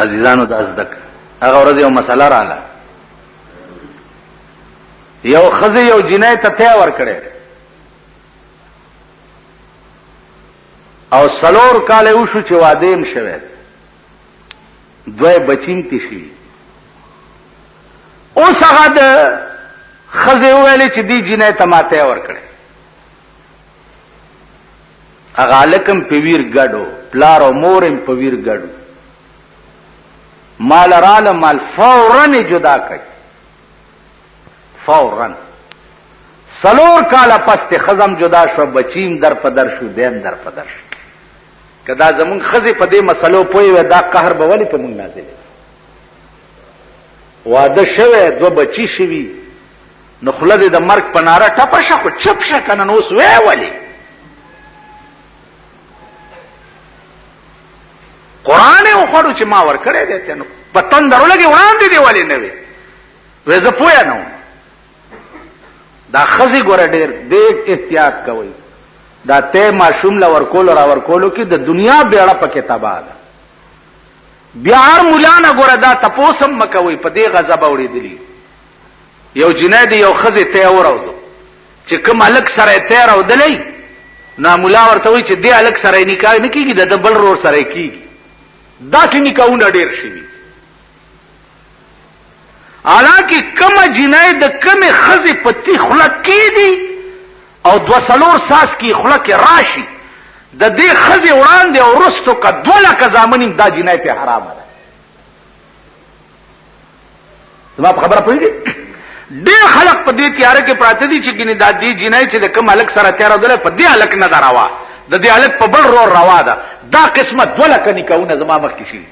عزیزانو د ازدک هغه ورځ یو مسله رااله، یو خزه یو جنای ته ته ور کړي او سلور کاله وشو چې واده هم شوه، دوی بچین تشي. اوس هغه د خزه ویلې چې دی جنای ته ماته ور کړي، هغه لکم په ویر ګډو، پلار او مورم په ویر ګډو، مال رااله مال فورن جدا کړي، فورن. سلور کاله پس ته خزم جدا شو، بچیم در پدر شو، دیم در پدر شو. کدا زمون خزه په دې مسلو پوي و دا قهر به ولې په مونږ نازل واده شوه، دو بچی شوی، نو خلد د مرګ په ناره ټپه شه خو چپ شه کنه، نو اوس وې ولې قرآن یې وخوړو چې ما ور کړی دی ته، نو په تندرو لګي وړاندې دی ولې نه وي وې زه پوهه نه وم. دا خزي ګوره ډېر احتیاط کوئ، دا ته معصوم لا ورکول را ورکولو کې د دنیا بیړه پکې تباہ ده. بیا هر مولانا ګوره دا تپوسم مکوي په دې غضب اورېدلی، یو جنید یو خزي ته وراوځو چې کوم الک سره ته راودلې، نا مولا ورته وي چې دې الک سره نکاح نه کیږي، د بل رور سره کیږي. دا چې نکاحونه ډېر شي، حالانکه کومه جنید کومه خزي پتی خلق کی دي او دو سلور ساس کی خلق راشي، د دې خزي وړاندې او رستو کا دوله کا زامنیم دا جنای په حرام ده. زما خبره پوهیږي ډېر خلق په دې تیار کې پراته دي چې ګینه دا دې جنای چې د کوم الک سره تیار ودل په دې الک نه دراوا، د دې الک په بل روا ده. دا قسمت دوله کني کاونه زما مخ کې شي.